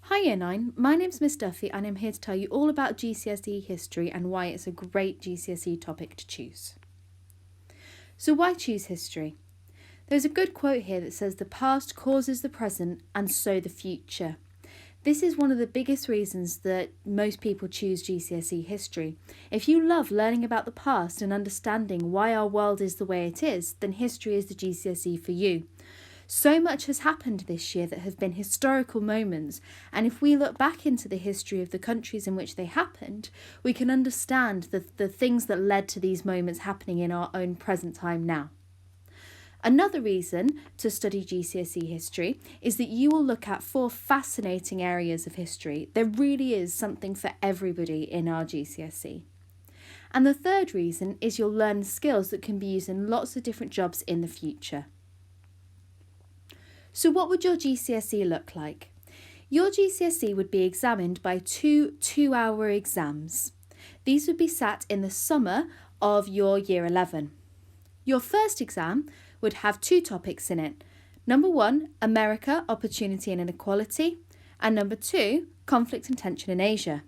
Hi Year 9, my name's Miss Duffy and I'm here to tell you all about GCSE history and why it's a great GCSE topic to choose. So why choose history? There's a good quote here that says the past causes the present and so the future. This is one of the biggest reasons that most people choose GCSE history. If you love learning about the past and understanding why our world is the way it is, then history is the GCSE for you. So much has happened this year that have been historical moments, and if we look back into the history of the countries in which they happened, we can understand the things that led to these moments happening in our own present time now. Another reason to study GCSE history is that you will look at 4 fascinating areas of history. There really is something for everybody in our GCSE. And the third reason is you'll learn skills that can be used in lots of different jobs in the future. So what would your GCSE look like? Your GCSE would be examined by 2 2-hour exams. These would be sat in the summer of your Year 11. Your first exam would have 2 topics in it. Number 1, America, Opportunity and Inequality, and number 2, Conflict and Tension in Asia.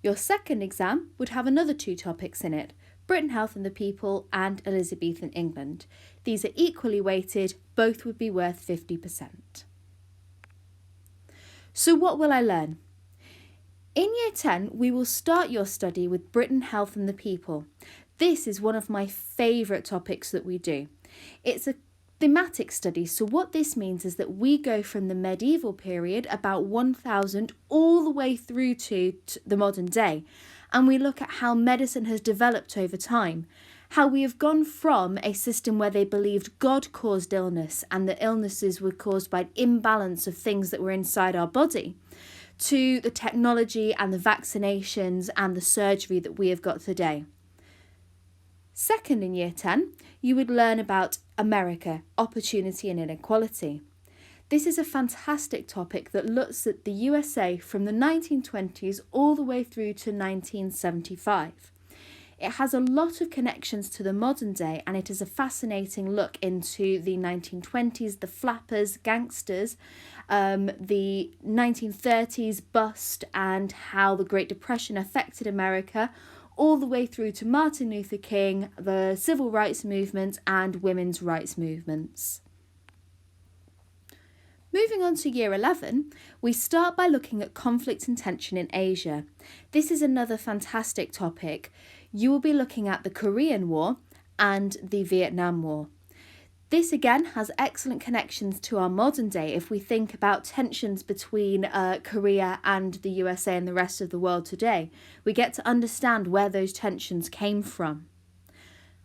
Your second exam would have another 2 topics in it, Britain, Health and the People and Elizabethan England. These are equally weighted, both would be worth 50%. So what will I learn? In Year 10, we will start your study with Britain, Health and the People. This is one of my favourite topics that we do. It's a thematic study, so what this means is that we go from the medieval period, about 1000, all the way through to the modern day, and we look at how medicine has developed over time, how we have gone from a system where they believed God caused illness and that illnesses were caused by an imbalance of things that were inside our body, to the technology and the vaccinations and the surgery that we have got today. Second, in Year 10, you would learn about America, Opportunity and Inequality. This is a fantastic topic that looks at the USA from the 1920s all the way through to 1975. It has a lot of connections to the modern day, and it is a fascinating look into the 1920s, the flappers, gangsters, the 1930s bust and how the Great Depression affected America, all the way through to Martin Luther King, the civil rights movement and women's rights movements. Moving on to Year 11, we start by looking at conflict and tension in Asia. This is another fantastic topic. You will be looking at the Korean War and the Vietnam War. This again has excellent connections to our modern day if we think about tensions between Korea and the USA and the rest of the world today. We get to understand where those tensions came from.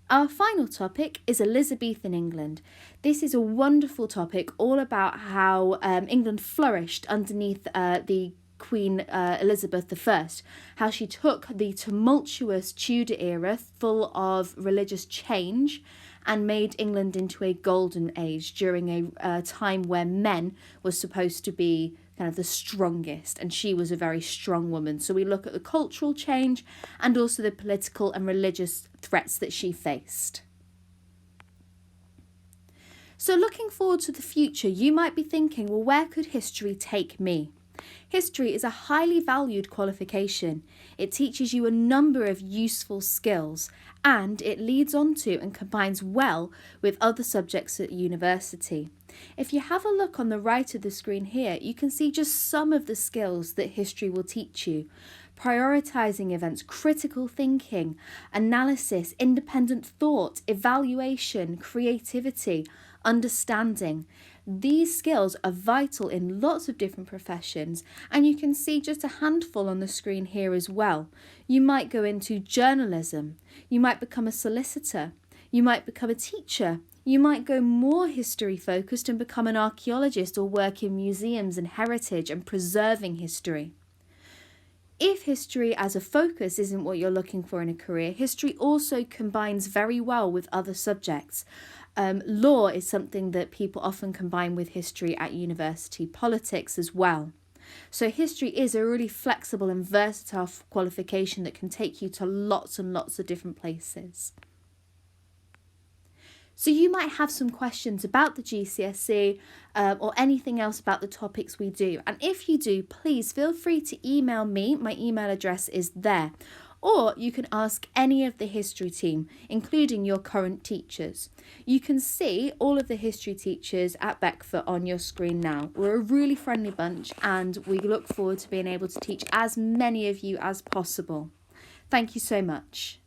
Our final topic is Elizabethan England. This is a wonderful topic all about how England flourished underneath the Queen Elizabeth I, how she took the tumultuous Tudor era full of religious change and made England into a golden age during a time where men were supposed to be kind of the strongest, and she was a very strong woman. So we look at the cultural change and also the political and religious threats that she faced. So looking forward to the future, you might be thinking, well, where could history take me? History is a highly valued qualification. It teaches you a number of useful skills, and it leads on to and combines well with other subjects at university. If you have a look on the right of the screen here, you can see just some of the skills that history will teach you. Prioritising events, critical thinking, analysis, independent thought, evaluation, creativity, understanding. These skills are vital in lots of different professions, and you can see just a handful on the screen here as well. You might go into journalism, you might become a solicitor, you might become a teacher, you might go more history focused and become an archaeologist or work in museums and heritage and preserving history. If history as a focus isn't what you're looking for in a career, history also combines very well with other subjects. Law is something that people often combine with history at university, politics as well. So history is a really flexible and versatile qualification that can take you to lots and lots of different places. So you might have some questions about the GCSE or anything else about the topics we do. And if you do, please feel free to email me. My email address is there. Or you can ask any of the history team, including your current teachers. You can see all of the history teachers at Beckford on your screen now. We're a really friendly bunch and we look forward to being able to teach as many of you as possible. Thank you so much.